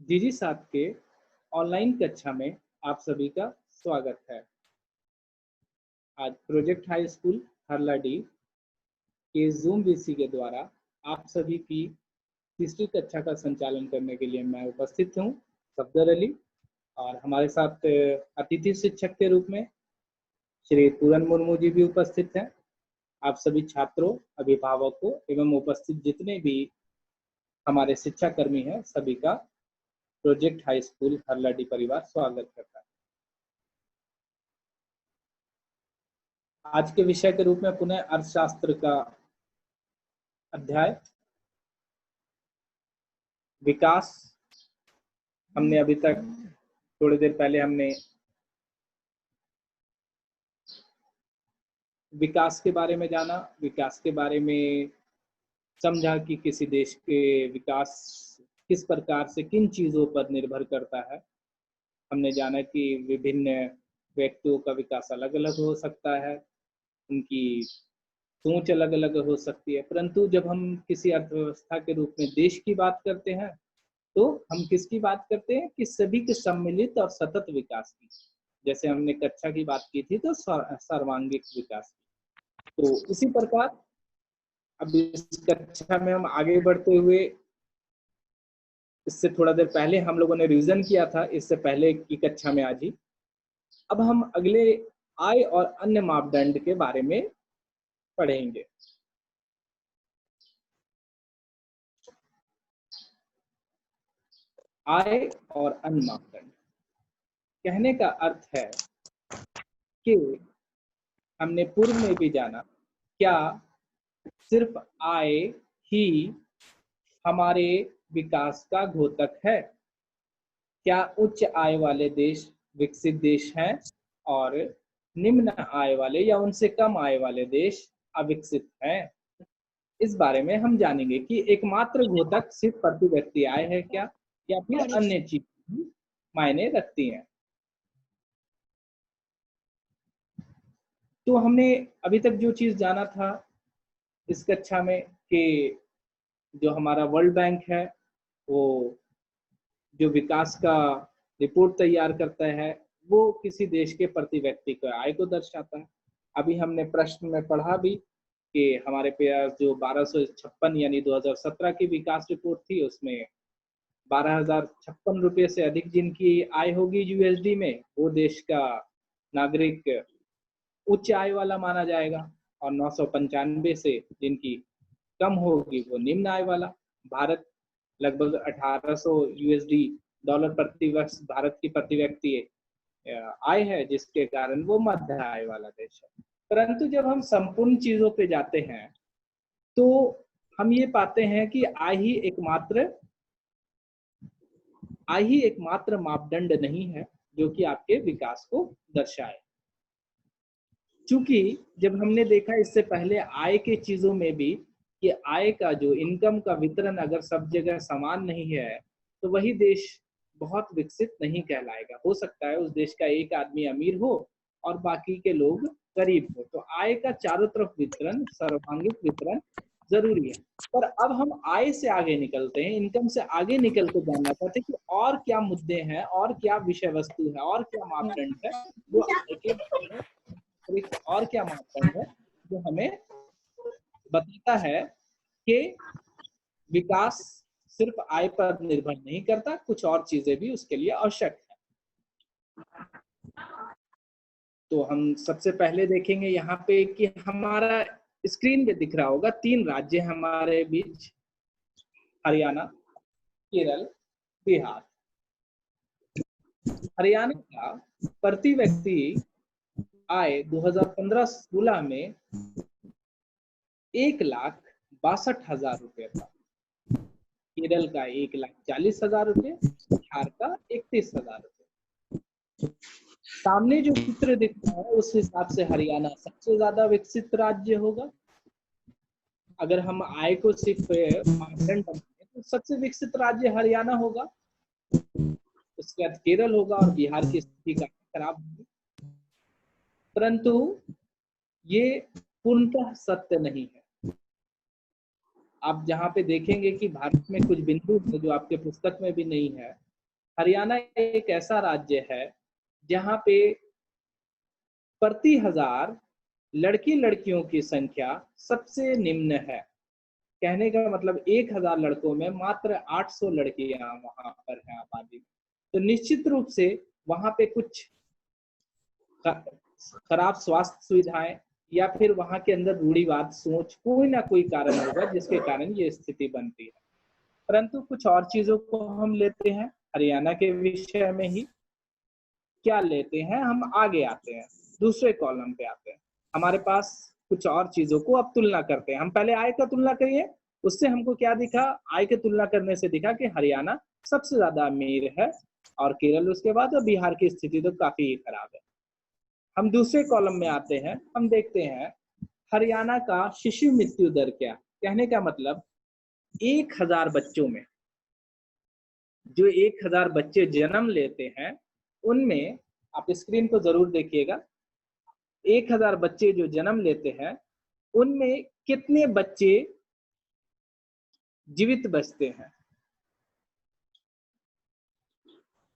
जीजी साहब के ऑनलाइन कक्षा में आप सभी का स्वागत है। आज प्रोजेक्ट हाई स्कूल हरलाडी के जूम वीसी के द्वारा आप सभी की तीसरी कक्षा का संचालन करने के लिए मैं उपस्थित हूँ, सफदर अली। और हमारे साथ अतिथि शिक्षक के रूप में श्री पूरन मुर्मू जी भी उपस्थित हैं। आप सभी छात्रों, अभिभावकों एवं उपस्थित जितने भी हमारे शिक्षा कर्मी हैं, सभी का प्रोजेक्ट हाई स्कूल हरलाडी परिवार स्वागत करता है। आज के विषय के रूप में पुनः अर्थशास्त्र का अध्याय विकास। हमने अभी तक थोड़ी देर पहले हमने विकास के बारे में जाना, विकास के बारे में समझा कि किसी देश के विकास किस प्रकार से किन चीज़ों पर निर्भर करता है। हमने जाना कि विभिन्न व्यक्तियों का विकास अलग अलग हो सकता है, उनकी सोच अलग अलग हो सकती है, परंतु जब हम किसी अर्थव्यवस्था के रूप में देश की बात करते हैं तो हम किसकी बात करते हैं कि सभी के सम्मिलित और सतत विकास की। जैसे हमने कक्षा की बात की थी तो सर्वांगीण विकास की। तो इसी प्रकार अब इस कक्षा में हम आगे बढ़ते हुए, इससे थोड़ा देर पहले हम लोगों ने रिवीजन किया था, इससे पहले की कक्षा में आज ही। अब हम अगले आय और अन्य मापदंड के बारे में पढ़ेंगे। आय और अन्य मापदंड कहने का अर्थ है कि हमने पूर्व में भी जाना, क्या सिर्फ आय ही हमारे विकास का घोतक है? क्या उच्च आय वाले देश विकसित देश हैं और निम्न आय वाले या उनसे कम आय वाले देश अविकसित हैं? इस बारे में हम जानेंगे कि एकमात्र घोतक सिर्फ प्रति व्यक्ति आय है क्या, या फिर अन्य चीजें भी मायने रखती हैं। तो हमने अभी तक जो चीज जाना था इस कक्षा में कि जो हमारा वर्ल्ड बैंक है वो जो विकास का रिपोर्ट तैयार करता है वो किसी देश के प्रति व्यक्ति के आय को दर्शाता है। अभी हमने प्रश्न में पढ़ा भी कि हमारे पास जो 1256 यानी 2017 की विकास रिपोर्ट थी, उसमें 12,056 रुपये से अधिक जिनकी आय होगी यूएसडी में, वो देश का नागरिक उच्च आय वाला माना जाएगा, और 995 से जिनकी कम होगी वो निम्न आय वाला। भारत लगभग 1800 यूएसडी डॉलर प्रति वर्ष भारत की प्रति व्यक्ति आय है, जिसके कारण वो मध्य आय वाला देश है। परंतु जब हम संपूर्ण चीजों पे जाते हैं तो हम ये पाते हैं कि आय ही एकमात्र मापदंड नहीं है जो कि आपके विकास को दर्शाए। चूंकि जब हमने देखा इससे पहले आय के चीजों में भी कि आय का जो इनकम का वितरण अगर सब जगह समान नहीं है तो वही देश बहुत विकसित नहीं कहलाएगा। हो सकता है उस देश का एक आदमी अमीर हो और बाकी के लोग गरीब हो। तो आय का चारों तरफ वितरण, सर्वांगीण वितरण जरूरी है। पर अब हम आय से आगे निकलते हैं, इनकम से आगे निकल के जानना चाहते हैं कि और क्या मुद्दे हैं, और क्या विषय वस्तु है, और क्या मापदंड है जो आय के बारे में, और क्या मापदंड है जो हमें बताता है कि विकास सिर्फ आय पर निर्भर नहीं करता, कुछ और चीजें भी उसके लिए आवश्यक है। तो हम सबसे पहले देखेंगे यहाँ पे कि हमारा स्क्रीन पे दिख रहा होगा 3 राज्य हमारे बीच, हरियाणा, केरल, बिहार। हरियाणा का प्रति व्यक्ति आय 2015-16 में 1,62,000 रुपये था। केरल का 1,40,000 रुपये, बिहार का 31,000 रुपये। सामने जो चित्र दिख रहा है उस हिसाब से हरियाणा सबसे ज्यादा विकसित राज्य होगा। अगर हम आय को सिर्फ मापदंड बनाए तो सबसे विकसित राज्य हरियाणा होगा, उसके बाद केरल होगा और बिहार की स्थिति काफी खराब होगी। परंतु ये पूर्णतः सत्य नहीं है। आप जहाँ पे देखेंगे कि भारत में कुछ बिंदु है जो आपके पुस्तक में भी नहीं है, हरियाणा एक ऐसा राज्य है जहाँ पे प्रति 1000 लड़की लड़कियों की संख्या सबसे निम्न है। कहने का मतलब 1000 लड़कों में मात्र 800 लड़कियां वहां पर हैं आबादी में। तो निश्चित रूप से वहां पे कुछ खराब स्वास्थ्य सुविधाएं या फिर वहां के अंदर रूढ़िवाद सोच कोई ना कोई कारण होगा जिसके कारण ये स्थिति बनती है। परंतु कुछ और चीजों को हम लेते हैं हरियाणा के विषय में ही। क्या लेते हैं, हम आगे आते हैं, दूसरे कॉलम पे आते हैं। हमारे पास कुछ और चीजों को अब तुलना करते हैं। हम पहले आय का तुलना करिए, उससे हमको क्या दिखा, आय की तुलना करने से दिखा कि हरियाणा सबसे ज्यादा अमीर है और केरल उसके बाद, और बिहार की स्थिति तो काफी ही खराब है। हम दूसरे कॉलम में आते हैं, हम देखते हैं हरियाणा का शिशु मृत्यु दर क्या। कहने का मतलब 1000 बच्चों में जो 1000 बच्चे जन्म लेते हैं उनमें, आप स्क्रीन को जरूर देखिएगा, 1000 बच्चे जो जन्म लेते हैं उनमें कितने बच्चे जीवित बचते हैं,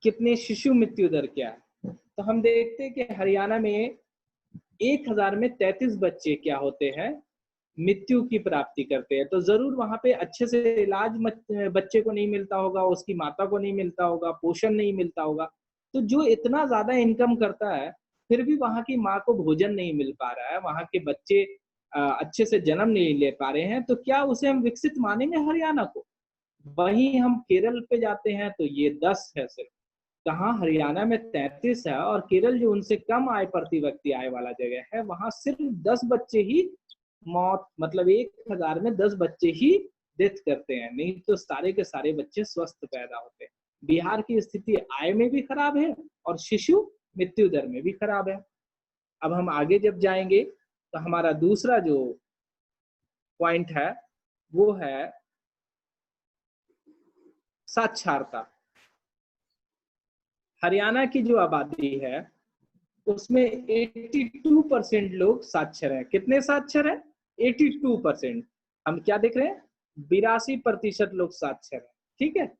कितने शिशु मृत्यु दर क्या है। तो हम देखते हैं कि हरियाणा में 1000 में 33 बच्चे क्या होते हैं, मृत्यु की प्राप्ति करते हैं। तो जरूर वहां पे अच्छे से इलाज बच्चे को नहीं मिलता होगा, उसकी माता को नहीं मिलता होगा, पोषण नहीं मिलता होगा। तो जो इतना ज्यादा इनकम करता है फिर भी वहां की माँ को भोजन नहीं मिल पा रहा है, वहां के बच्चे अच्छे से जन्म नहीं ले पा रहे हैं, तो क्या उसे हम विकसित मानेंगे हरियाणा को। वहीं हम केरल पे जाते हैं तो ये 10 है सिर्फ। कहाँ, हरियाणा में 33 है और केरल जो उनसे कम आय प्रति व्यक्ति आय वाला जगह है वहां सिर्फ 10 बच्चे ही मौत, मतलब 1000 में 10 बच्चे ही डेथ करते हैं, नहीं तो सारे के सारे बच्चे स्वस्थ पैदा होते हैं। बिहार की स्थिति आय में भी खराब है और शिशु मृत्यु दर में भी खराब है। अब हम आगे जब जाएंगे तो हमारा दूसरा जो पॉइंट है वो है साक्षरता। हरियाणा की जो आबादी है उसमें 82% लोग साक्षर हैं। कितने साक्षर हैं? 82%। हम क्या देख रहे हैं, 82% लोग साक्षर हैं, ठीक है।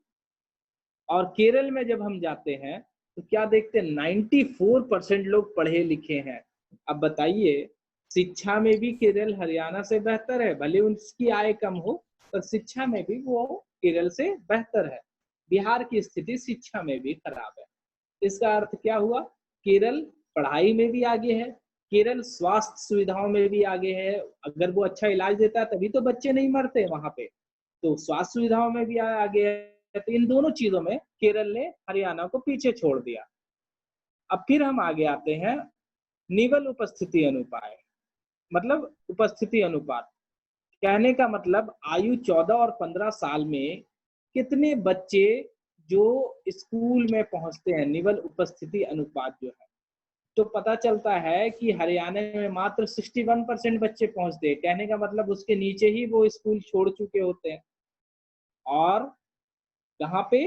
और केरल में जब हम जाते हैं तो क्या देखते हैं, 94% लोग पढ़े लिखे हैं। अब बताइए, शिक्षा में भी केरल हरियाणा से बेहतर है, भले उसकी आय कम हो पर शिक्षा में भी वो केरल से बेहतर है। बिहार की स्थिति शिक्षा में भी खराब है। इसका अर्थ क्या हुआ, केरल पढ़ाई में भी आगे है, केरल स्वास्थ्य सुविधाओं में भी आगे है। अगर वो अच्छा इलाज देता है तभी तो बच्चे नहीं मरते वहां पे, तो स्वास्थ्य सुविधाओं में भी आगे है। तो इन दोनों चीजों में केरल ने हरियाणा को पीछे छोड़ दिया। अब फिर हम आगे आते हैं निवल उपस्थिति अनुपात, मतलब उपस्थिति अनुपात। कहने का मतलब आयु 14 और 15 साल में कितने बच्चे जो स्कूल में पहुंचते हैं, निवल उपस्थिति अनुपात जो है। तो पता चलता है कि हरियाणा में मात्र 61% बच्चे पहुंचते हैं। कहने का मतलब उसके नीचे ही वो स्कूल छोड़ चुके होते हैं। और कहाँ पे,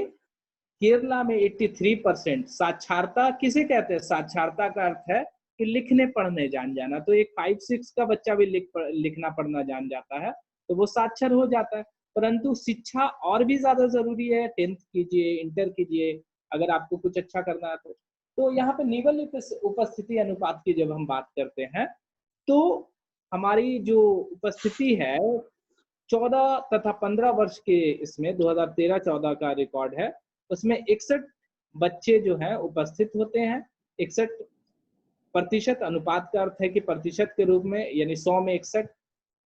केरला में 83%। साक्षरता किसे कहते हैं, साक्षरता का अर्थ है कि लिखने पढ़ने जान जाना। तो एक 5-6 का बच्चा भी लिखना पढ़ना जान जाता है तो वो साक्षर हो जाता है। परंतु शिक्षा और भी ज्यादा जरूरी है, 10th कीजिए, इंटर कीजिए, अगर आपको कुछ अच्छा करना है तो यहाँ पे निवल उपस्थिति अनुपात की जब हम बात करते हैं तो हमारी जो उपस्थिति है 14 तथा 15 वर्ष के, इसमें 2013-14 का रिकॉर्ड है, उसमें 61 बच्चे जो हैं उपस्थित होते हैं। 61% अनुपात का अर्थ है कि प्रतिशत के रूप में, यानी 100 में 61।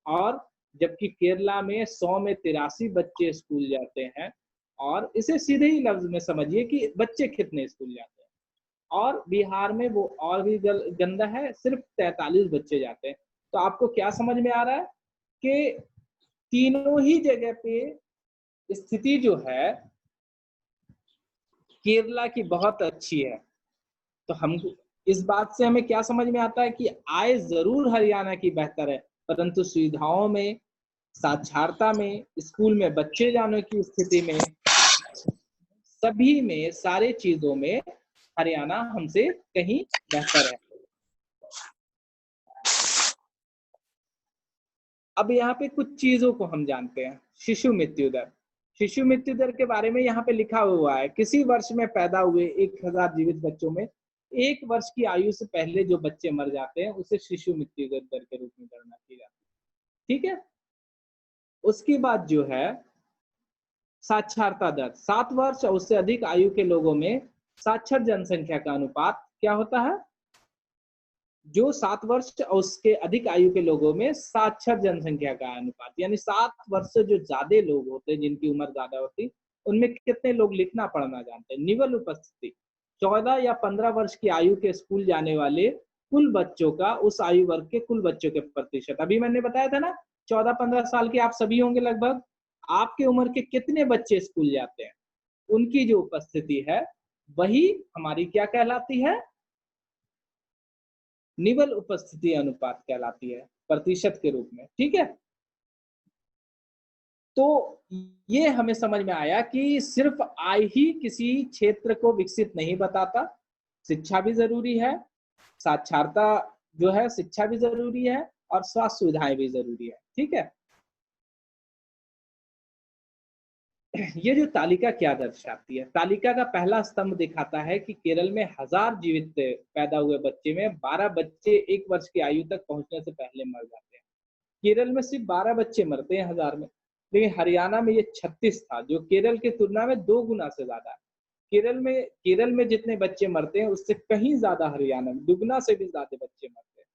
और जबकि केरला में 100 में 83 बच्चे स्कूल जाते हैं। और इसे सीधे ही लफ्ज में समझिए कि बच्चे कितने स्कूल जाते हैं। और बिहार में वो और भी गंदा है, सिर्फ 43 बच्चे जाते हैं। तो आपको क्या समझ में आ रहा है कि तीनों ही जगह पे स्थिति जो है केरला की बहुत अच्छी है। तो हम इस बात से हमें क्या समझ में आता है कि आय जरूर हरियाणा की बेहतर है, परंतु सुविधाओं में, साक्षरता में, स्कूल में बच्चे जाने की स्थिति में, सभी में, सारे चीजों में हरियाणा हमसे कहीं बेहतर है। अब यहाँ पे कुछ चीजों को हम जानते हैं। शिशु मृत्यु दर, शिशु मृत्यु दर के बारे में यहाँ पे लिखा हुआ है, किसी वर्ष में पैदा हुए 1000 जीवित बच्चों में 1 वर्ष की आयु से पहले जो बच्चे मर जाते हैं उसे शिशु मृत्यु दर के रूप में गणना की जाती है। ठीक है, उसके बाद जो है साक्षरता दर, 7 वर्ष और उससे अधिक आयु के लोगों में साक्षर जनसंख्या का अनुपात क्या होता है? जो 7 वर्ष और उसके अधिक आयु के लोगों में साक्षर जनसंख्या का अनुपात, यानी 7 वर्ष से जो ज्यादा लोग होते हैं, जिनकी उम्र ज्यादा होती, उनमें कितने लोग लिखना पढ़ना जानते हैं? निवल उपस्थिति, 14 या 15 वर्ष की आयु के स्कूल जाने वाले कुल बच्चों का उस आयु वर्ग के कुल बच्चों के प्रतिशत। अभी मैंने बताया था ना, 14-15 साल के आप सभी होंगे लगभग। आपके उम्र के कितने बच्चे स्कूल जाते हैं, उनकी जो उपस्थिति है वही हमारी क्या कहलाती है? निवल उपस्थिति अनुपात कहलाती है, प्रतिशत के रूप में। ठीक है, तो ये हमें समझ में आया कि सिर्फ आय ही किसी क्षेत्र को विकसित नहीं बताता, शिक्षा भी जरूरी है, साक्षरता जो है शिक्षा भी जरूरी है, और स्वास्थ्य सुविधाएं भी जरूरी है। ठीक है, ये जो तालिका क्या दर्शाती है? तालिका का पहला स्तंभ दिखाता है कि केरल में 1000 जीवित पैदा हुए बच्चे में 12 बच्चे 1 वर्ष की आयु तक पहुंचने से पहले मर जाते हैं। केरल में सिर्फ 12 बच्चे मरते हैं 1000 में, लेकिन हरियाणा में ये 36 था, जो केरल की तुलना में 2 गुना से ज्यादा है। केरल में जितने बच्चे मरते हैं उससे कहीं ज्यादा हरियाणा में, दुगना से भी ज्यादा बच्चे मरते हैं।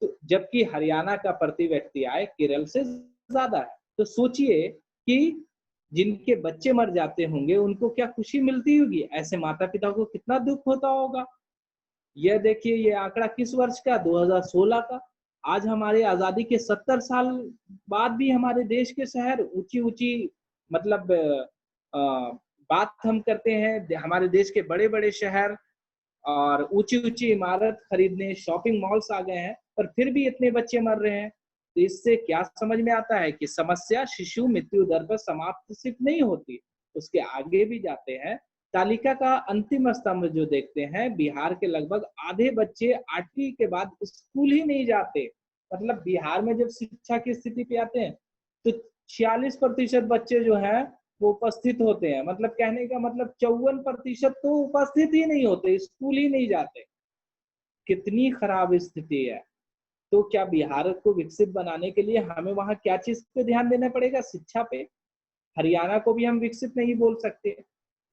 तो जबकि हरियाणा का प्रति व्यक्ति आय केरल से ज्यादा है। तो सोचिए कि जिनके बच्चे मर जाते होंगे उनको क्या खुशी मिलती होगी? ऐसे माता पिता को कितना दुख होता होगा। यह देखिए, ये आंकड़ा किस वर्ष का? 2016 का। आज हमारे आजादी के 70 साल बाद भी हमारे देश के शहर ऊंची ऊंची, मतलब बात हम करते हैं हमारे देश के बड़े बड़े शहर और ऊंची ऊंची इमारत खरीदने, शॉपिंग मॉल्स आ गए हैं, पर फिर भी इतने बच्चे मर रहे हैं। तो इससे क्या समझ में आता है कि समस्या शिशु मृत्यु दर पर समाप्त सिर्फ नहीं होती, उसके आगे भी जाते हैं। तालिका का अंतिम स्तंभ जो देखते हैं, बिहार के लगभग आधे बच्चे 8वीं के बाद स्कूल ही नहीं जाते। मतलब बिहार में जब शिक्षा की स्थिति पे आते हैं तो 46% बच्चे जो हैं वो उपस्थित होते हैं, मतलब कहने का मतलब 54% तो उपस्थित ही नहीं होते, स्कूल ही नहीं जाते। कितनी खराब स्थिति है। तो क्या बिहार को विकसित बनाने के लिए हमें वहां क्या चीज पे ध्यान देना पड़ेगा? शिक्षा पे। हरियाणा को भी हम विकसित नहीं बोल सकते।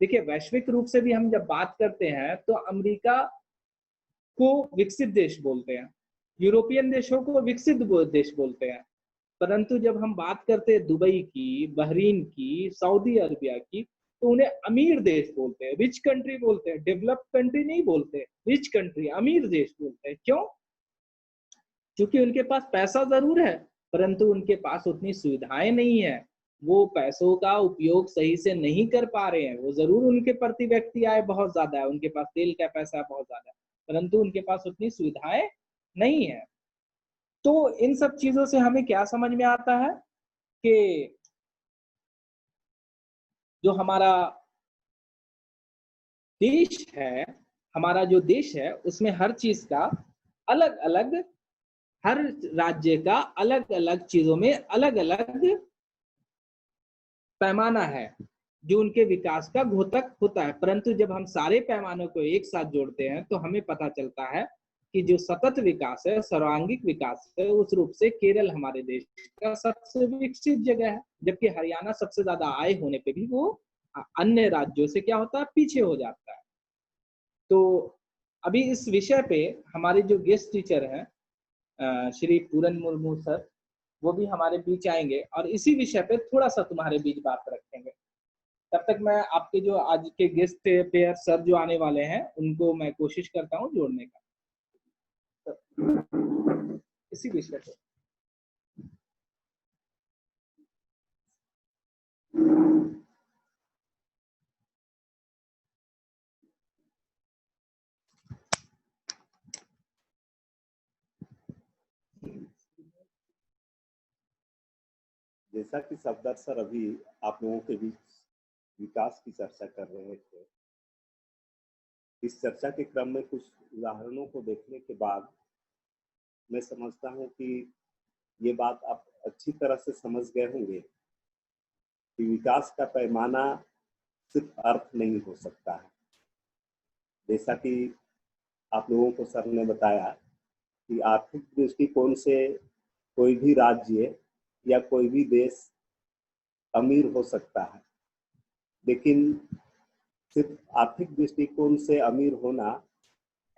देखिए, वैश्विक रूप से भी हम जब बात करते हैं तो अमेरिका को विकसित देश बोलते हैं, यूरोपियन देशों को विकसित देश बोलते हैं, परंतु जब हम बात करते हैं दुबई की, बहरीन की, सऊदी अरबिया की, तो उन्हें अमीर देश बोलते हैं, रिच कंट्री बोलते हैं, डेवलप्ड कंट्री नहीं बोलते, रिच कंट्री, अमीर देश बोलते हैं। क्यों? क्योंकि उनके पास पैसा जरूर है, परंतु उनके पास उतनी सुविधाएं नहीं है, वो पैसों का उपयोग सही से नहीं कर पा रहे हैं। वो जरूर उनके प्रति व्यक्ति आय बहुत ज्यादा है, उनके पास तेल का पैसा बहुत ज्यादा है, परंतु उनके पास उतनी सुविधाएं नहीं है। तो इन सब चीजों से हमें क्या समझ में आता है कि जो हमारा देश है, हमारा जो देश है उसमें हर चीज का अलग अलग, हर राज्य का अलग अलग चीजों में अलग अलग पैमाना है जो उनके विकास का घोतक होता है। परंतु जब हम सारे पैमानों को एक साथ जोड़ते हैं तो हमें पता चलता है कि जो सतत विकास है, सर्वांगीण विकास है, उस रूप से केरल हमारे देश का सबसे विकसित जगह है, जबकि हरियाणा सबसे ज्यादा आय होने पे भी वो अन्य राज्यों से क्या होता है, पीछे हो जाता है। तो अभी इस विषय पे हमारे जो गेस्ट टीचर हैं श्री पूरन मुर्मू सर, वो भी हमारे बीच आएंगे और इसी विषय पे थोड़ा सा तुम्हारे बीच बात रखेंगे। तब तक मैं आपके जो आज के गेस्ट पेयर सर जो आने वाले हैं उनको मैं कोशिश करता हूँ जोड़ने का, तो इसी विषय पे। जैसा कि सफदर सर अभी आप लोगों के बीच विकास की चर्चा कर रहे थे, इस चर्चा के क्रम में कुछ उदाहरणों को देखने के बाद मैं समझता हूं कि ये बात आप अच्छी तरह से समझ गए होंगे कि विकास का पैमाना सिर्फ अर्थ नहीं हो सकता है। जैसा कि आप लोगों को सर ने बताया कि आर्थिक दृष्टिकोण से कोई भी राज्य या कोई भी देश अमीर हो सकता है, लेकिन सिर्फ आर्थिक दृष्टिकोण से अमीर होना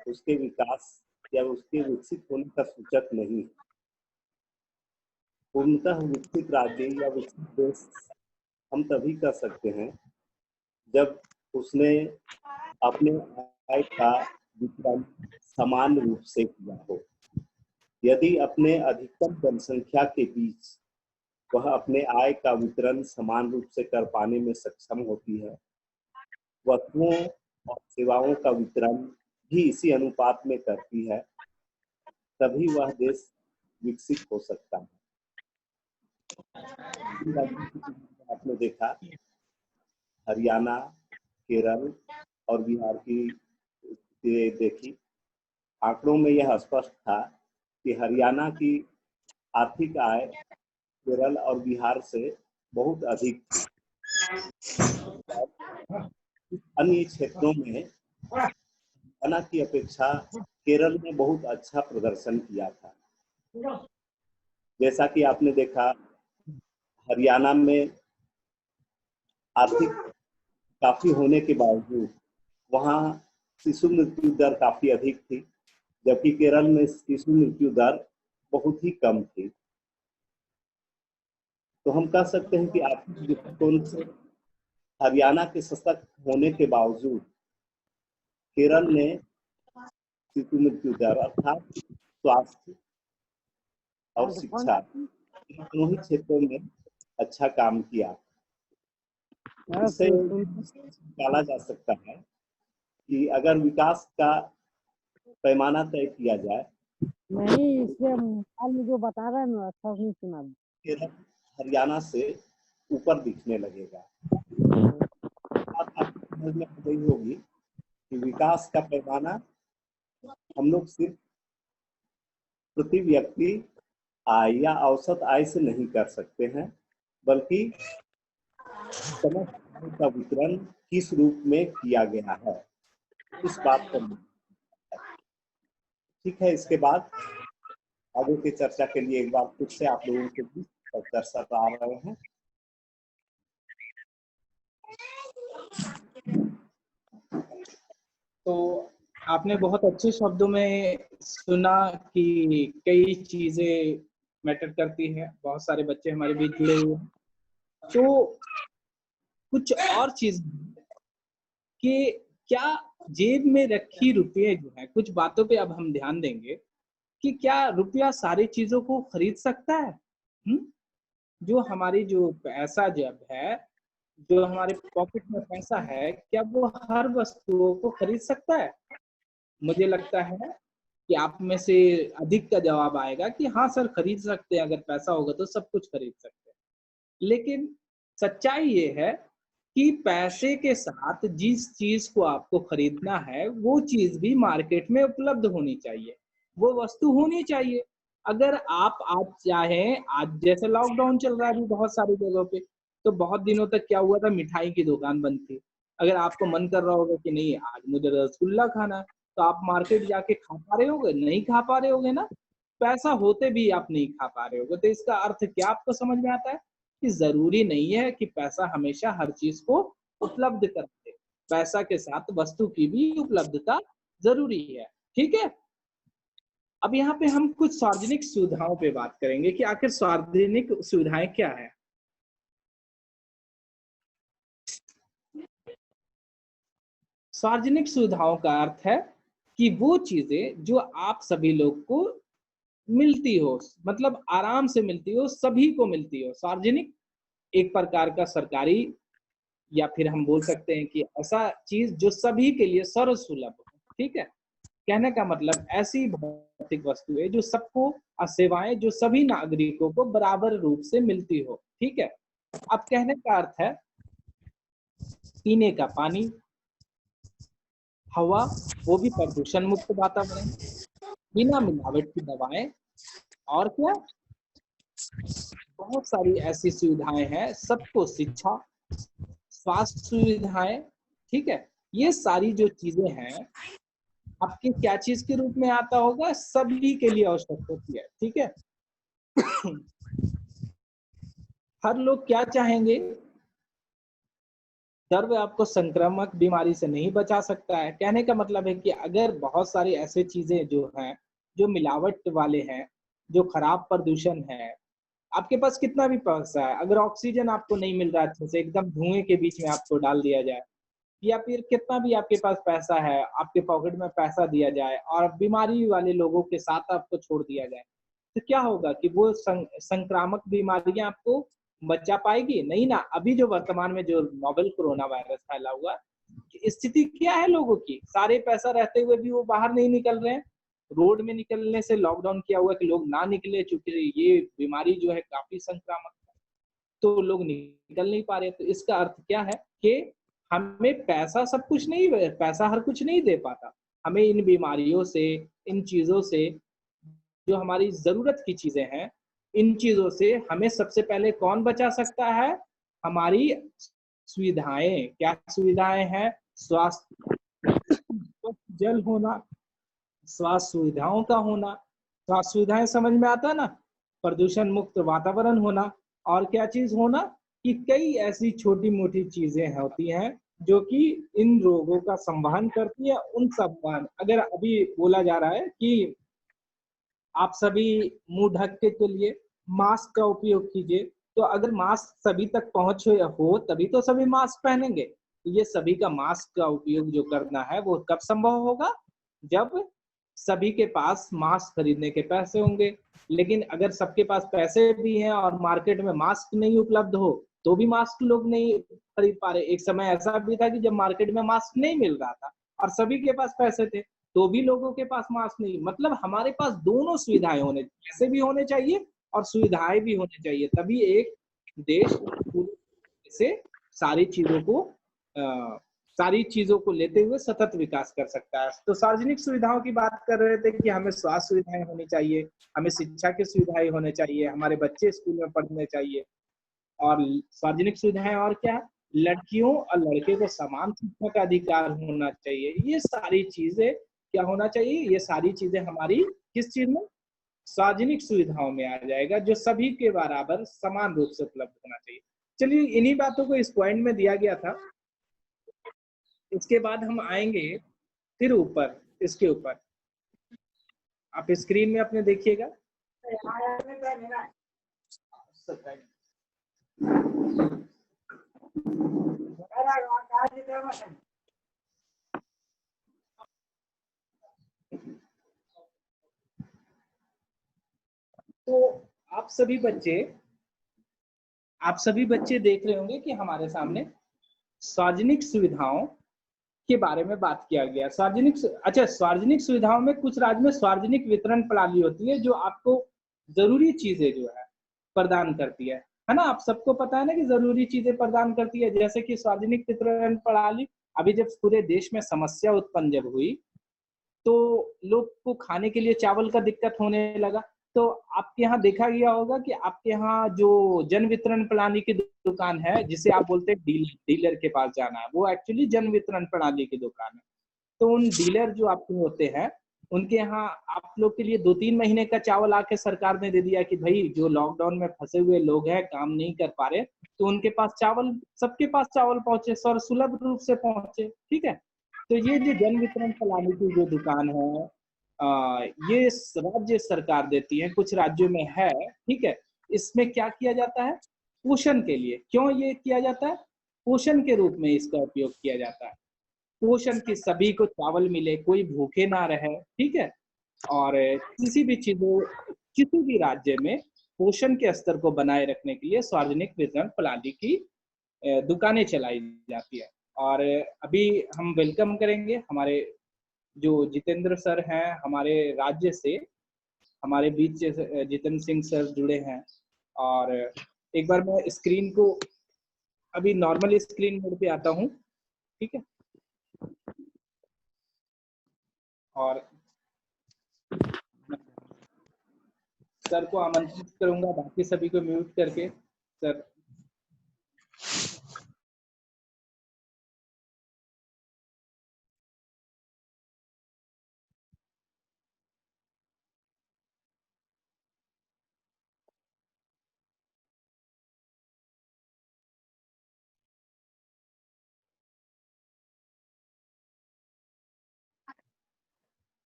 उसके विकास या उसके विकसित होने का सूचक नहीं। पूर्णतः विकसित राज्य या विकसित देश हम तभी कर सकते हैं जब उसने अपने आय का वितरण समान रूप से किया हो। यदि अपने अधिकतम जनसंख्या के बीच वह अपने आय का वितरण समान रूप से कर पाने में सक्षम होती है, वस्तुओं और सेवाओं का वितरण भी इसी अनुपात में करती है, तभी वह देश विकसित हो सकता है। आपने देखा हरियाणा, केरल और बिहार की देखी, आंकड़ों में यह स्पष्ट था कि हरियाणा की आर्थिक आय केरल और बिहार से बहुत अधिक थी। अन्य क्षेत्रों में हरियाणा की अपेक्षा केरल ने बहुत अच्छा प्रदर्शन किया था। जैसा कि आपने देखा हरियाणा में आर्थिक काफी होने के बावजूद वहाँ शिशु मृत्यु दर काफी अधिक थी, जबकि केरल में शिशु मृत्यु दर बहुत ही कम थी। तो हम कह सकते हैं कि आर्थिक दृष्टिकोण से हरियाणा के सशक्त होने के बावजूद केरल ने शिशु मृत्यु दर अर्थात स्वास्थ्य और शिक्षा दोनों ही क्षेत्रों में अच्छा काम किया। इससे निकाला जा सकता है कि अगर विकास का पैमाना तय किया जाए, नहीं इससे हाल में जो बता रहा है ना अच्छा नहीं सुना। केरल हरियाणा से ऊपर दिखने लगेगा। बात आपको समझ में आ गई होगी कि विकास का पैमाना हम लोग सिर्फ प्रति व्यक्ति आय या औसत आय से नहीं कर सकते हैं, बल्कि समस्त आय का वितरण किस रूप में किया गया है इस बात पर। ठीक है, इसके बाद आगे की चर्चा के लिए एक बार फिर से आप लोगों के बीच दर्शक आ रहे हैं। तो आपने बहुत अच्छे शब्दों में सुना कि कई चीजें मैटर करती है, बहुत सारे बच्चे हमारे बीच जुड़े हुए हैं। तो कुछ और चीज कि क्या जेब में रखी रुपये जो है, कुछ बातों पे अब हम ध्यान देंगे कि क्या रुपया सारी चीजों को खरीद सकता है? जो हमारी जो पैसा जब है, जो हमारे पॉकेट में पैसा है, क्या वो हर वस्तुओं को खरीद सकता है? मुझे लगता है कि आप में से अधिक का जवाब आएगा कि हाँ सर खरीद सकते हैं, अगर पैसा होगा तो सब कुछ खरीद सकते हैं। लेकिन सच्चाई ये है कि पैसे के साथ जिस चीज को आपको खरीदना है वो चीज भी मार्केट में उपलब्ध होनी चाहिए, वो वस्तु होनी चाहिए। अगर आप आज चाहें, आज जैसे लॉकडाउन चल रहा है अभी बहुत सारी जगहों पे, तो बहुत दिनों तक क्या हुआ था, मिठाई की दुकान बंद थी। अगर आपको मन कर रहा होगा कि नहीं आज मुझे रसगुल्ला खाना है, तो आप मार्केट जाके खा पा रहे होगे? नहीं खा पा रहे होगे ना, पैसा होते भी आप नहीं खा पा रहे होगे। तो इसका अर्थ क्या आपको समझ में आता है कि जरूरी नहीं है कि पैसा हमेशा हर चीज को उपलब्ध कर दे, पैसा के साथ वस्तु की भी उपलब्धता जरूरी है। ठीक है, अब यहाँ पे हम कुछ सार्वजनिक सुविधाओं पे बात करेंगे कि आखिर सार्वजनिक सुविधाएं क्या है। सार्वजनिक सुविधाओं का अर्थ है कि वो चीजें जो आप सभी लोग को मिलती हो, मतलब आराम से मिलती हो, सभी को मिलती हो। सार्वजनिक एक प्रकार का सरकारी, या फिर हम बोल सकते हैं कि ऐसा चीज जो सभी के लिए सर्वसुलभ हो। ठीक है, कहने का मतलब ऐसी भौतिक वस्तुएं जो सबको, सेवाएं जो सभी नागरिकों को बराबर रूप से मिलती हो। ठीक है, अब कहने का अर्थ है पीने का पानी, हवा, वो भी प्रदूषण मुक्त वातावरण, बिना मिलावट की दवाएं, और क्या, बहुत सारी ऐसी सुविधाएं हैं, सबको शिक्षा, स्वास्थ्य सुविधाएं, ठीक है, ये सारी जो चीजें हैं आपके क्या चीज के रूप में आता होगा, सभी के लिए आवश्यक होती है, ठीक है। हर लोग क्या चाहेंगे, द्रव्य आपको संक्रामक बीमारी से नहीं बचा सकता है। कहने का मतलब है कि अगर बहुत सारी ऐसे चीजें जो हैं, जो मिलावट वाले हैं, जो खराब प्रदूषण है, आपके पास कितना भी पैसा है, अगर ऑक्सीजन आपको नहीं मिल रहा अच्छे से, एकदम धुएं के बीच में आपको डाल दिया जाए, या फिर कितना भी आपके पास पैसा है, आपके पॉकेट में पैसा दिया जाए और बीमारी वाले लोगों के साथ आपको छोड़ दिया जाए, तो क्या होगा कि वो संक्रामक बीमारियां आपको बचा पाएगी? नहीं ना। अभी जो वर्तमान में जो नोवेल कोरोना वायरस फैला हुआ, स्थिति क्या है लोगों की, सारे पैसा रहते हुए भी वो बाहर नहीं निकल रहे हैं। रोड में निकलने से लॉकडाउन किया हुआ कि लोग ना निकले, चूंकि ये बीमारी जो है काफी संक्रामक है, तो लोग निकल नहीं पा रहे। तो इसका अर्थ क्या है कि हमें पैसा सब कुछ नहीं, पैसा हर कुछ नहीं दे पाता। हमें इन बीमारियों से, इन चीजों से, जो हमारी जरूरत की चीजें हैं, इन चीजों से हमें सबसे पहले कौन बचा सकता है? हमारी सुविधाएं। क्या सुविधाएं हैं? स्वास्थ्य, जल होना, स्वास्थ्य सुविधाओं का होना, स्वास्थ्य सुविधाएं समझ में आता है ना, प्रदूषण मुक्त वातावरण होना, और क्या चीज होना कि कई ऐसी छोटी मोटी चीजें होती हैं जो कि इन रोगों का संवहन करती है। उन संवहन, अगर अभी बोला जा रहा है कि आप सभी मुंह ढक के चलिए, मास्क का उपयोग कीजिए, तो अगर मास्क सभी तक पहुंच हो तभी तो सभी मास्क पहनेंगे। तो ये सभी का मास्क का उपयोग जो करना है वो कब संभव होगा? जब सभी के पास मास्क खरीदने के पैसे होंगे। लेकिन अगर सबके पास पैसे भी हैं और मार्केट में मास्क नहीं उपलब्ध हो, तो भी मास्क लोग नहीं खरीद पा रहे। एक समय ऐसा भी था कि जब मार्केट में मास्क नहीं मिल रहा था और सभी के पास पैसे थे, तो भी लोगों के पास मास्क नहीं। मतलब हमारे पास दोनों सुविधाएं होने, पैसे भी होने चाहिए और सुविधाएं भी होनी चाहिए, तभी एक देश से सारी चीजों को सारी चीजों को लेते हुए सतत विकास कर सकता है। तो सार्वजनिक सुविधाओं की बात कर रहे थे कि हमें स्वास्थ्य सुविधाएं होनी चाहिए, हमें शिक्षा की सुविधाएं होनी चाहिए, हमारे बच्चे स्कूल में पढ़ने चाहिए। और सार्वजनिक सुविधाएं और क्या? लड़कियों और लड़के को समान शिक्षा का अधिकार होना चाहिए। ये सारी चीजें क्या होना चाहिए? ये सारी चीजें हमारी किस चीज में? सार्वजनिक सुविधाओं में आ जाएगा, जो सभी के बराबर समान रूप से उपलब्ध होना चाहिए। चलिए, इन्हीं बातों को इस पॉइंट में दिया गया था। इसके बाद हम आएंगे फिर ऊपर, इसके ऊपर आप स्क्रीन में अपने देखिएगा। तो आप सभी बच्चे देख रहे होंगे कि हमारे सामने सार्वजनिक सुविधाओं के बारे में बात किया गया। सार्वजनिक सुविधाओं में कुछ राज्य में सार्वजनिक वितरण प्रणाली होती है, जो आपको जरूरी चीजें जो है प्रदान करती है ना। आप सबको पता है ना कि जरूरी चीजें प्रदान करती है, जैसे कि सार्वजनिक वितरण प्रणाली। अभी जब पूरे देश में समस्या उत्पन्न जब हुई, तो लोग को खाने के लिए चावल का दिक्कत होने लगा। तो आपके यहाँ देखा गया होगा कि आपके यहाँ जो जन वितरण प्रणाली की दुकान है, जिसे आप बोलते हैं डीलर के पास जाना है, वो एक्चुअली जन वितरण प्रणाली की दुकान है। तो उन डीलर जो आपके होते हैं, उनके यहाँ आप लोग के लिए 2-3 महीने का चावल आके सरकार ने दे दिया कि भाई जो लॉकडाउन में फंसे हुए लोग हैं, काम नहीं कर पा रहे, तो उनके पास चावल, सबके पास चावल पहुंचे, सुलभ रूप से पहुंचे, ठीक है। तो ये जो जन वितरण प्रणाली की जो दुकान है, ये राज्य सरकार देती है, कुछ राज्यों में है, ठीक है। इसमें क्या किया जाता है? पोषण के लिए। क्यों ये किया जाता है? पोषण के रूप में इसका उपयोग किया जाता है। पोषण की, सभी को चावल मिले, कोई भूखे ना रहे, ठीक है। और किसी भी राज्य में पोषण के स्तर को बनाए रखने के लिए सार्वजनिक वितरण प्रणाली की दुकानें चलाई जाती है। और अभी हम वेलकम करेंगे हमारे जो जितेंद्र सर हैं, हमारे राज्य से हमारे बीच जितेंद्र सिंह सर जुड़े हैं। और एक बार मैं स्क्रीन को अभी नॉर्मल स्क्रीन मोड पे आता हूँ, ठीक है। और सर को आमंत्रित करूंगा, बाकी सभी को म्यूट करके। सर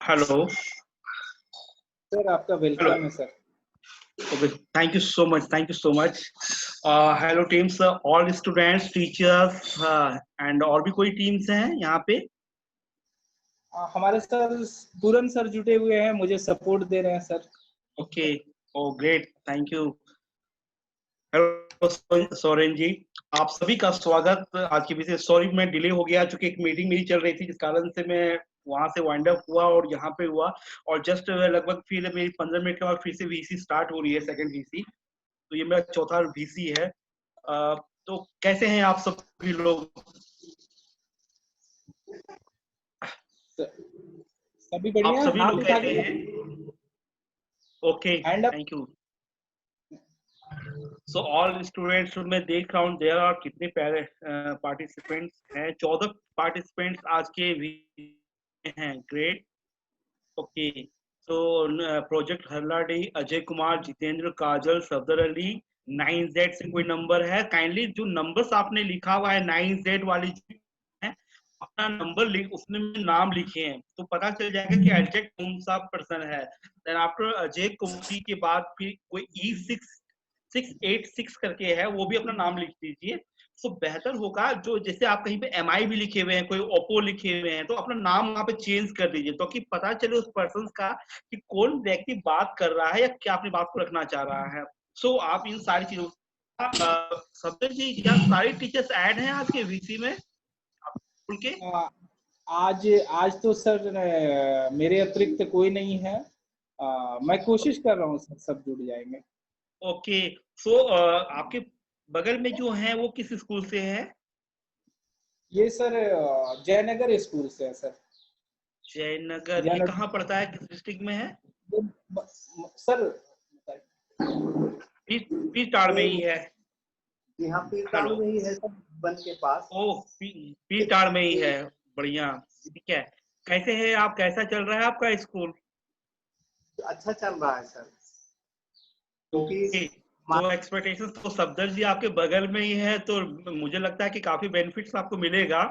हेलो सर आपका वेलकम है sir. Okay, thank you so much. Thank you so much. Hello teams, all students, teachers, and और भी कोई teams हैं यहाँ पे? हमारे सर पूरन सर जुटे हुए हैं, मुझे सपोर्ट दे रहे हैं sir. Okay, oh great, thank you. Hello Soren ji, आप सभी का स्वागत आज की विषय। सॉरी मैं डिले हो गया, चूंकि एक मीटिंग मेरी चल रही थी जिस कारण से मैं वहां से वाइंड अप हुआ और यहाँ पे हुआ, और जस्ट लगभग फिर मेरी 15 मिनट के बाद फिर से वीसी स्टार्ट हो रही है, सेकंड वीसी। तो ये मेरा चौथा वीसी है। तो कैसे हैं आप सभी लोग? सभी बढ़िया, आप सभी हाथ लोग उठा कैसे के हैं? Okay, hand up. Thank you. So all students, मैं देख रहा हूँ देयर आर कितने प्यारे पार्टिसिपेंट्स हैं। 14 पार्टिसिपेंट्स आज के हैं। ग्रेट। ओके, सो प्रोजेक्ट हल्लाडी, अजय कुमार, जितेंद्र, काजल, सफदर अली। 9Z से कोई नंबर है? काइंडली जो नंबर्स आपने लिखा हुआ है 9Z वाली है, अपना नंबर लिख, उसमें नाम लिखे हैं तो पता चल जाएगा कि एग्जैक्ट कौन सा पर्सन है। देन आफ्टर अजय कुमार के बाद फिर कोई E6686 करके है, वो भी अपना नाम लिख दीजिए। तो बेहतर होगा, जो जैसे आप कहीं पे MI भी लिखे हुए हैं, कोई ओप्पो लिखे हुए हैं, तो अपना नाम वहां पे चेंज कर दीजिए, तो कि पता चले उस पर्सन का कि कौन व्यक्ति बात कर रहा है या क्या अपनी बात को रखना चाह रहा है। सो आप इन सारी चीजों सब्जेक्ट जी, क्या सारे टीचर्स ऐड हैं आज के वीसी में उनके? आज आज तो सर मेरे अतिरिक्त कोई नहीं है। मैं कोशिश कर रहा हूँ सर, सब जुड़ जाएंगे। ओके, सो आपके बगल में जो है वो किस स्कूल से है? ये सर जयनगर स्कूल से है सर। जयनगर, ये कहाँ पड़ता है, किस डिस्ट्रिक्ट में है? सर पीटाड़ में ही है। यहाँ पीटाड़ में ही है सब, वन के पास। ओह, पीटाड़ में ही है, बढ़िया, ठीक है। कैसे है आप, कैसा चल रहा है आपका स्कूल? अच्छा चल रहा है सर, क्योंकि तो एक्सपेक्टेशंस तो सफदर जी आपके बगल में ही है, तो मुझे लगता है कि काफी बेनिफिट्स आपको मिलेगा,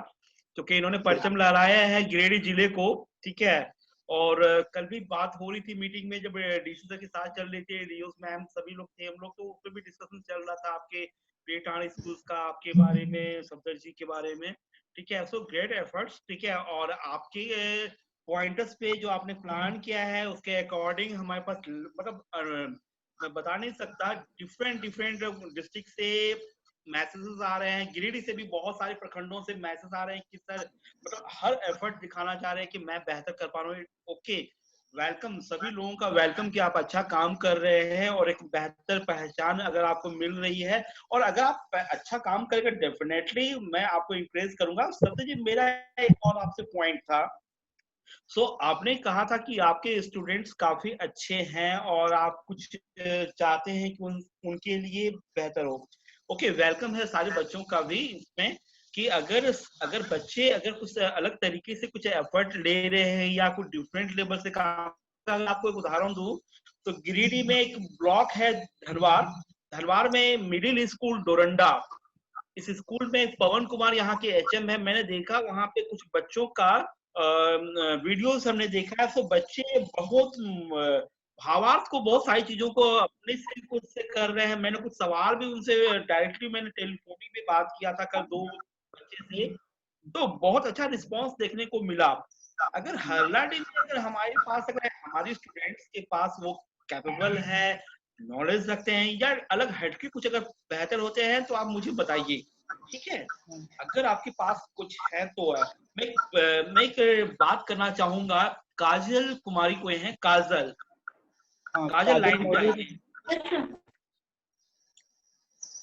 क्योंकि इन्होंने परचम लहराया है गिरिडीह जिले को, ठीक है। और कल भी बात हो रही थी मीटिंग में, जब डीसी सर के साथ चल रही थी, रियोस मैम सभी लोग थे, हम लोग, तो उसमें भी डिस्कशन चल रहा था आपके पेटाड़ स्कूल्स का, आपके बारे में, सफदर जी के बारे में, ठीक है। सो ग्रेट एफर्ट्स, ठीक है। और आपके पॉइंटर्स पे जो आपने प्लान किया है उसके अकॉर्डिंग हमारे पास, मतलब मैं बता नहीं सकता, डिफरेंट डिस्ट्रिक्ट से मैसेजेस आ रहे हैं, गिरिडीह से भी बहुत सारे प्रखंडों से मैसेज आ रहे हैं कि सर, मतलब हर एफर्ट दिखाना चाह रहे हैं कि मैं बेहतर कर पा रहा हूँ। ओके, वेलकम, सभी लोगों का वेलकम कि आप अच्छा काम कर रहे हैं और एक बेहतर पहचान अगर आपको मिल रही है, और अगर आप अच्छा काम करेंगे डेफिनेटली मैं आपको इंकरेज करूंगा। सत्य जी, मेरा एक और आपसे पॉइंट था। सो आपने कहा था कि आपके स्टूडेंट्स काफी अच्छे हैं और आप कुछ चाहते हैं कि उनके लिए बेहतर हो। ओके, वेलकम है सारे बच्चों का भी इसमें, कि अगर बच्चे अगर कुछ अलग तरीके से कुछ एफर्ट ले रहे हैं या कुछ डिफरेंट लेवल से काम, अगर आपको एक उदाहरण दूं तो गिरिडीह में एक ब्लॉक है धनवार में मिडिल स्कूल डोरंडा। इस स्कूल में पवन कुमार यहाँ के HM है। मैंने देखा वहां पे कुछ बच्चों का वीडियोस हमने देखा है, तो बच्चे बहुत भावार्थ को, बहुत सारी चीजों को अपने से खुद से कर रहे हैं। मैंने कुछ सवाल भी उनसे डायरेक्टली मैंने टेलीफोनिक में बात किया था कल 2 बच्चे से, तो बहुत अच्छा रिस्पांस देखने को मिला। अगर हल्लाडी में अगर हमारे पास, अगर हमारे स्टूडेंट्स के पास वो कैपेबल है, नॉलेज रखते हैं, या अलग हटके कुछ अगर बेहतर होते हैं, तो आप मुझे बताइए, ठीक है। अगर आपके पास कुछ है तो मैं एक बात करना चाहूंगा। काजल कुमारी कोई है? काजल, काजल लाइन पे आइए।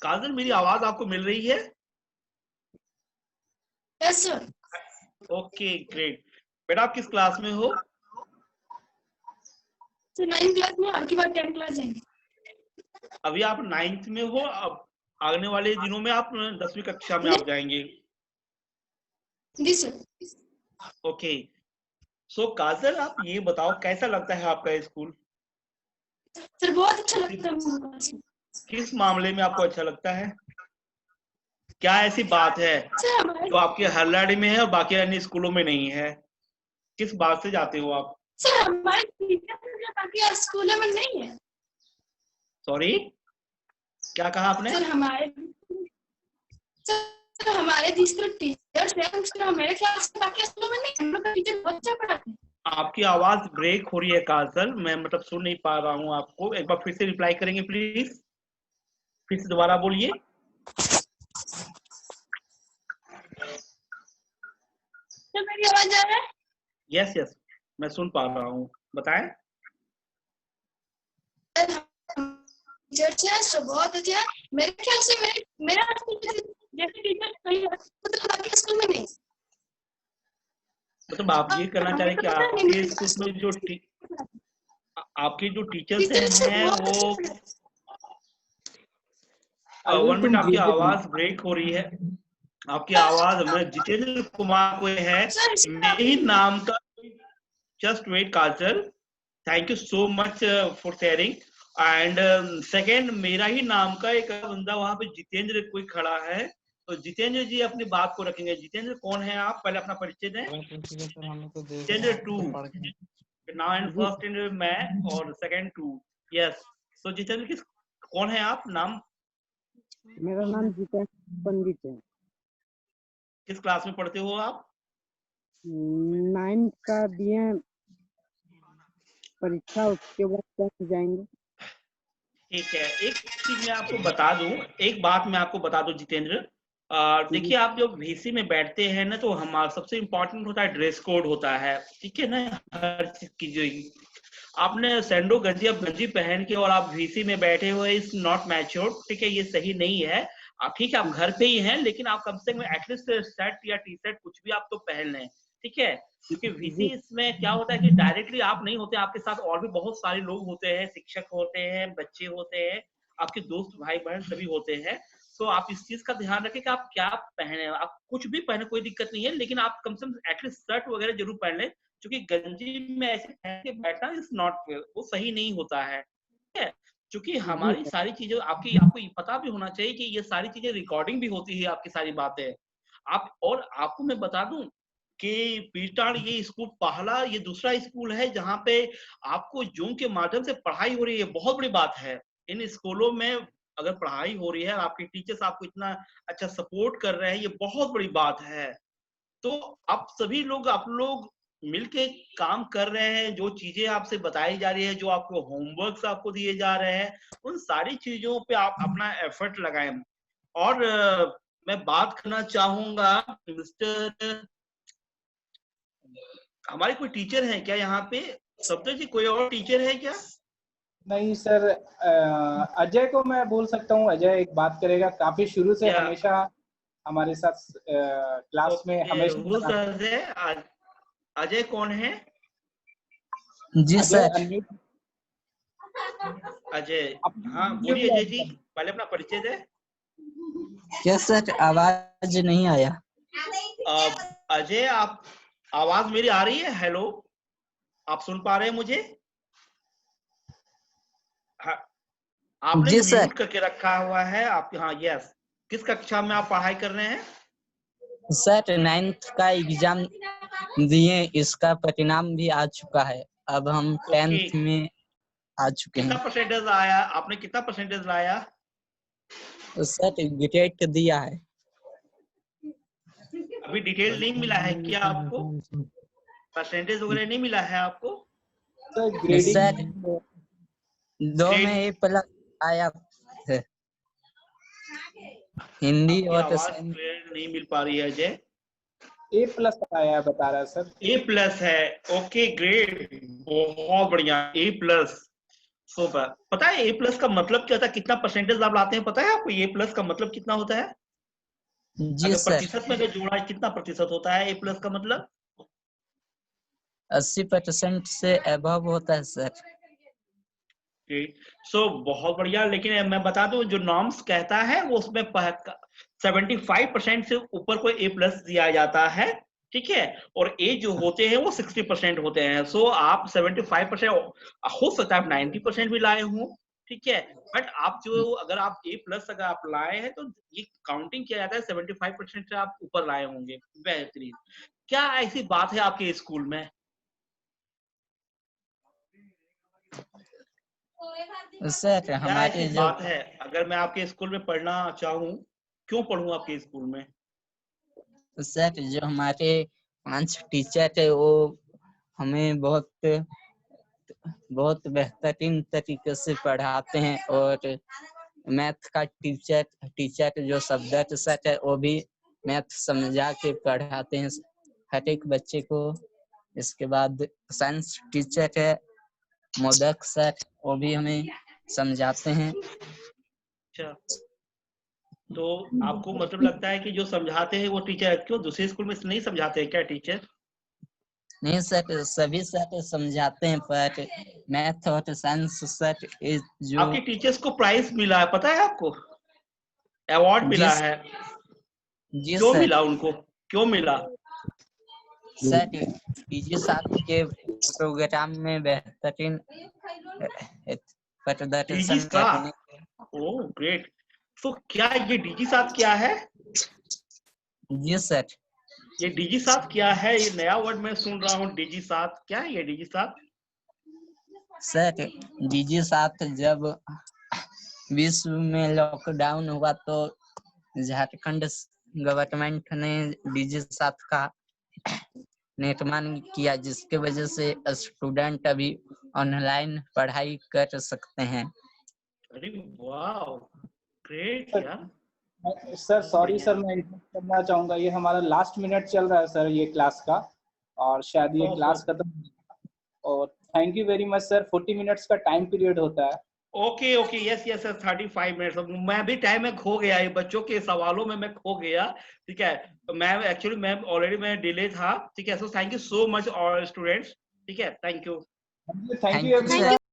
काजल, मेरी आवाज आपको मिल रही है? Yes sir. Okay, great. बेटा आप किस क्लास में हो? सर 9th क्लास में, अब की बार 10th क्लास जाएंगे। अभी आप 9th में हो, अब आने वाले दिनों में आप 10वीं कक्षा में आप जाएंगे। जी सर। ओके, सो काजल आप ये बताओ कैसा लगता है आपका स्कूल? सर बहुत अच्छा लगता है मुझे। किस मामले में आपको अच्छा लगता है? क्या ऐसी बात है सर हमारे जो आपके हल्लाड़ी में है और बाकी अन्य स्कूलों में नहीं है? किस बात से जाते हो आप? सर हमारे टीचर बाकी स्कूलों में नहीं है। सॉरी, क्या कहा आपने? सर हमारे जिस तरह टीचर्स हैं सर मेरे ख्याल से बाकी स्कूलों में नहीं, हम लोग का टीचर बहुत अच्छा पढ़ाते हैं। आपकी आवाज ब्रेक हो रही है काजल, मैं मतलब सुन नहीं पा रहा हूँ आपको। एक बार फिर से रिप्लाई करेंगे प्लीज, फिर से दोबारा बोलिए। सर मेरी आवाज आ रहा है? यस यस, मैं सुन पा रहा हूँ, बताएं। टीचर्स हैं सर बहुत अच्छे हैं। मेरे ख्याल से मेरा स्कूल जैसे टीचर कहीं मतलब बाकी स्कूल में नहीं। मतलब आप ये कहना चाह रहे हैं कि आपके स्कूल में जो आपके जो टीचर्स हैं वो 1 मिनट, आपकी आवाज ब्रेक हो रही है। आपकी आवाज में जितेंद्र कुमार कोई है मेरे नाम का। Just wait Kajal, thank you so much for sharing. And second, मेरा ही नाम का एक बंदा वहां पे जितेंद्र कोई खड़ा है, तो जितेंद्र जी अपनी बात को रखेंगे। जितेंद्र कौन है आप, पहले अपना परिचय दें। Jitendra 2 now and first in मैं और सेकेंड 2। यस, तो जितेंद्र किस कौन है आप, नाम? मेरा नाम जितेंद्र पंडित है। किस क्लास में पढ़ते हो आप? 9th का दिए परीक्षा, उसके बाद 10th जाएंगे। ठीक है, एक चीज मैं आपको बता दूं, एक बात मैं आपको बता दूं जितेंद्र, देखिए आप जब वीसी में बैठते हैं ना तो हमारा सबसे इम्पोर्टेंट होता है ड्रेस कोड होता है, ठीक है ना। हर चीज की जो आपने सैंडो गंजी अब गंजी पहन के और आप वीसी में बैठे हुए इज नॉट मैच्योर्ड, ठीक है, ये सही नहीं है। आप ठीक है, आप घर पे ही हैं, लेकिन आप कम से कम एटलीस्ट शर्ट या टी शर्ट कुछ भी आप तो पहन लें, ठीक है। क्योंकि वीसी इसमें क्या होता है कि डायरेक्टली आप नहीं होते, आपके साथ और भी बहुत सारे लोग होते हैं, शिक्षक होते हैं, बच्चे होते हैं, आपके दोस्त भाई बहन सभी होते हैं। तो आप इस चीज का ध्यान रखें कि आप क्या पहने, आप कुछ भी पहने कोई दिक्कत नहीं है, लेकिन आप कम से कम एटलीस्ट शर्ट वगैरह जरूर पहन लें, क्योंकि गंजी में ऐसे पहन के बैठना इज नॉट फेयर, वो सही नहीं होता है, ठीक है। क्योंकि हमारी सारी चीजें आपको पता भी होना चाहिए कि ये सारी चीजें रिकॉर्डिंग भी होती है, आपकी सारी बातें आप। और आपको मैं बता दूं कि पीटान ये स्कूल पहला, ये दूसरा स्कूल है जहाँ पे आपको जूम के माध्यम से पढ़ाई हो रही है, बहुत बड़ी बात है। इन स्कूलों में अगर पढ़ाई हो रही है, आपके टीचर्स आपको इतना अच्छा सपोर्ट कर रहे हैं, ये बहुत बड़ी बात है। तो आप सभी लोग, आप लोग मिलके काम कर रहे हैं, जो चीजें आपसे बताई जा रही है, जो आपको होमवर्क्स आपको दिए जा रहे हैं, उन सारी चीजों पे आप अपना एफर्ट लगाएं। और मैं बात करना चाहूंगा मिस्टर, हमारे कोई टीचर हैं क्या यहाँ पे? सब्जेक्ट जी कोई और टीचर है क्या? नहीं सर, अजय को मैं बोल सकता हूँ, अजय एक बात करेगा, काफी शुरू से क्या? हमेशा हमारे साथ क्लास में हमेशा। अजय कौन है? जी सर। अजय, हाँ बोलिए अजय जी, पहले अपना परिचय दे। क्या सर, आवाज नहीं आया। अजय, आप आवाज मेरी आ रही है? हेलो, आप सुन पा रहे हैं मुझे? हाँ, आपने जी सर। म्यूट करके रखा हुआ है आप। हाँ यस, किस कक्षा में आप पढ़ाई कर रहे हैं? सर 9th का एग्जाम दिए, इसका परिणाम भी आ चुका है, अब हम 10th में आ चुके हैं। कितना परसेंटेज लाया आपने, कितना परसेंटेज लाया? सर ग्रेड दिया है। अभी डिटेल नहीं मिला है क्या आपको? परसेंटेज वगैरह नहीं मिला है आपको? सर 2 में A+ आया है, हिंदी और आवाज नहीं मिल पा रही है अजय। A+ आया बता रहा है सर। A+ है, ओके ग्रेट, बहुत बढ़िया, A+। सुपर। पता है A+ का मतलब क्या होता है, कितना परसेंटेज आप लाते हैं पता है आपको? A+ का मतलब कितना होता है? जी अगर सर। प्रतिशत में अगर जोड़ा, कितना प्रतिशत होता है A+ का मतलब? 80% से अबव होता है सर। सो बहुत बढ़िया। लेकिन मैं बता दूं, जो नॉर्म्स कहता है वो उसमें 75% से ऊपर को A+ दिया जाता है, ठीक है, और ए जो होते हैं वो 60% होते हैं। सो आप 75%, हो सकता है आप 90% भी लाए हों, ठीक है, बट आप जो अगर आप A+ अगर आप लाए हैं तो ये काउंटिंग किया जाता है 75% से आप ऊपर लाए होंगे। बेहतरीन। क्या ऐसी बात है आपके स्कूल में? सर क्या हमारे ऐसी जो बात है? अगर मैं आपके स्कूल में पढ़ना चाहूँ, क्यों पढ़ूं आपके स्कूल में? सर जो हमारे 5 टीचर थे वो हमें बहुत बेहतरीन तरीके से पढ़ाते हैं, और मैथ का टीचर जो शब्दर्थ सर है वो भी मैथ समझा के पढ़ाते हैं हर एक बच्चे को। इसके बाद साइंस टीचर है मोदक सर, वो भी हमें समझाते हैं। अच्छा, तो आपको मतलब लगता है कि जो समझाते हैं वो टीचर, क्यों दूसरे स्कूल में नहीं समझाते हैं क्या टीचर? नहीं सर, सभी सर समझाते हैं, पर मैथ और साइंस सर जो आपके टीचर्स को प्राइज मिला है, पता है आपको? अवार्ड मिला है। जी क्यों सर। मिला उनको? क्यों मिला? सर डीजी साहब के प्रोग्राम में बेहतरीन डीजी प्रदर्शन करने। साथ, ओह ग्रेट। तो क्या ये डीजी साथ क्या है? जी सर। ये डीजी साथ क्या है? ये नया वर्ड मैं सुन रहा हूँ, डीजी साथ। क्या है ये डीजी साथ? सर डीजी साथ जब विश्व में लॉकडाउन हुआ तो झारखंड गवर्नमेंट ने डीजी साथ का निर्माण किया, जिसके वजह से स्टूडेंट अभी ऑनलाइन पढ़ाई कर सकते हैं। अरे वाह, ग्रेट यार। सर सॉरी बढ़िया। सर, मैं इंटरप्ट करना चाहूंगा, ये हमारा लास्ट मिनट चल रहा है सर ये क्लास का, और शायद ये ओहो। क्लास खत्म। और thank you very much sir, 40 minutes का टाइम पीरियड होता है। Okay okay, yes yes sir, 35 minutes. मैं भी टाइम में खो गया, ये बच्चों के सवालों में मैं खो गया, ठीक है। तो मैं एक्चुअली मैं ऑलरेडी मैं डिले था, ठीक है। So thank you so much all students, ठीक है, thank you. Thank you thank you everyone.